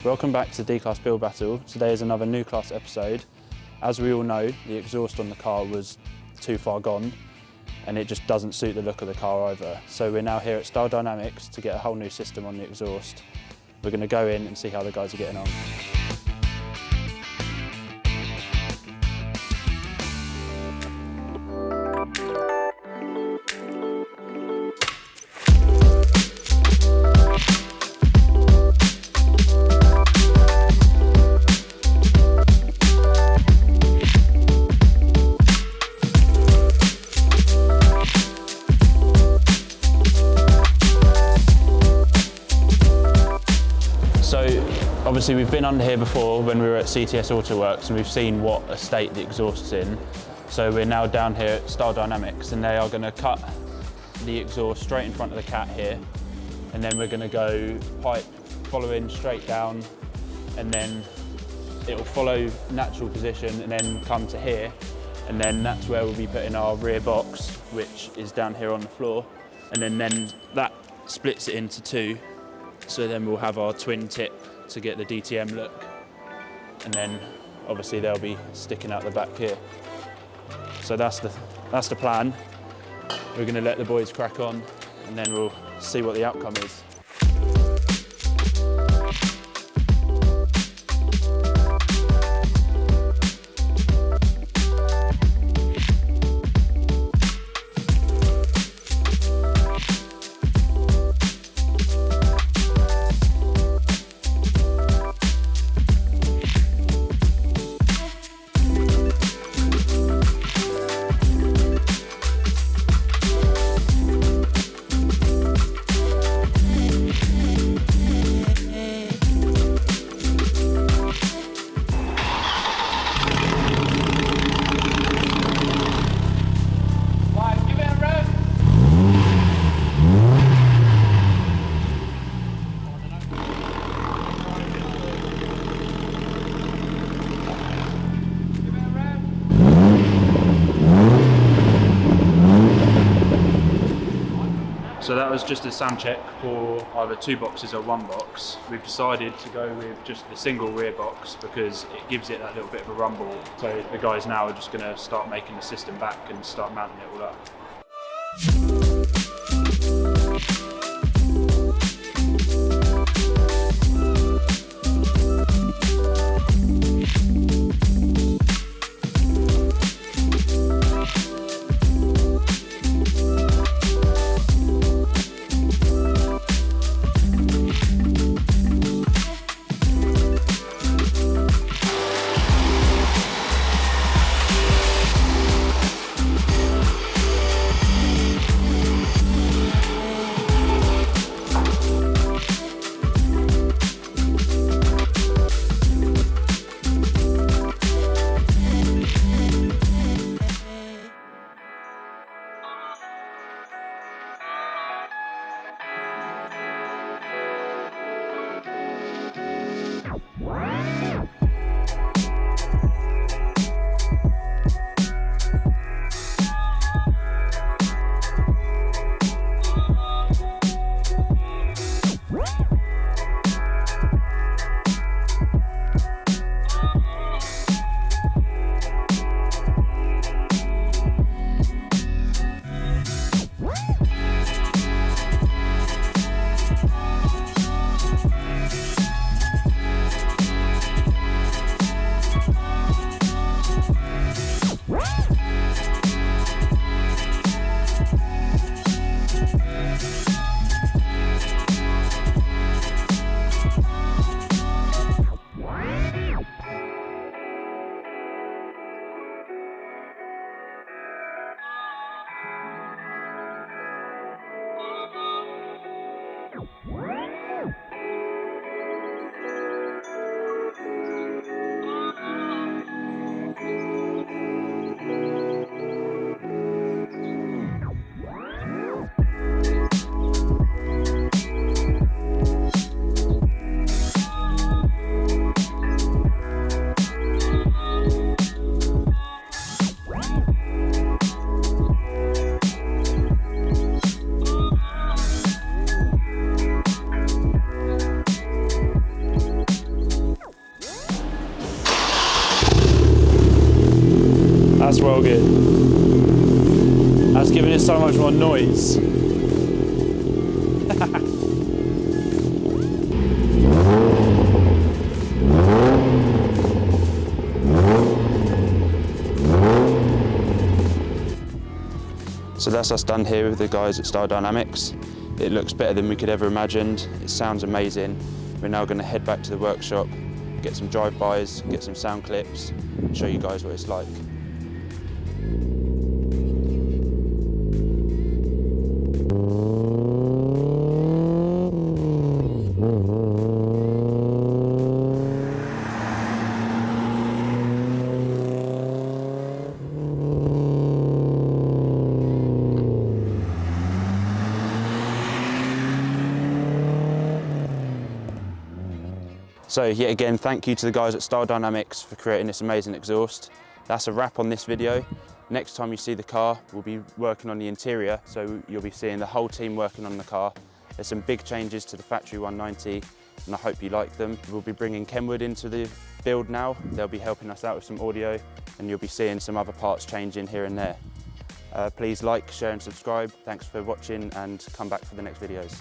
Welcome back to D-Class Build Battle. Today is another new class episode. As we all know, the exhaust on the car was too far gone and it just doesn't suit the look of the car either. So we're now here at Style Dynamics to get a whole new system on the exhaust. We're going to go in and see how the guys are getting on. Obviously we've been under here before when we were at CTS Autoworks and we've seen what a state the exhaust's in. So we're now down here at Style Dynamics and they are going to cut the exhaust straight in front of the cat here, and then we're going to go pipe following straight down, and then it will follow natural position and then come to here, and then that's where we'll be putting our rear box, which is down here on the floor, and then that splits it into two. So then we'll have our twin tip to get the DTM look, and then obviously they'll be sticking out the back here. So that's the plan. We're going to let the boys crack on and then we'll see what the outcome is. So that was just a sound check for either two boxes or one box. We've decided to go with just the single rear box because it gives it that little bit of a rumble. So the guys now are just going to start making the system back and start mounting it all up. roll gear. That's giving it so much more noise. So that's us done here with the guys at Style Dynamics. It looks better than we could ever imagined. It sounds amazing. We're now going to head back to the workshop, get some drive-bys, get some sound clips, and show you guys what it's like. So yet again, thank you to the guys at Style Dynamics for creating this amazing exhaust. That's a wrap on this video. Next time you see the car, we'll be working on the interior, so you'll be seeing the whole team working on the car. There's some big changes to the factory 190, and I hope you like them. We'll be bringing Kenwood into the build now. They'll be helping us out with some audio, and you'll be seeing some other parts changing here and there. Please like, share and subscribe. Thanks for watching, and come back for the next videos.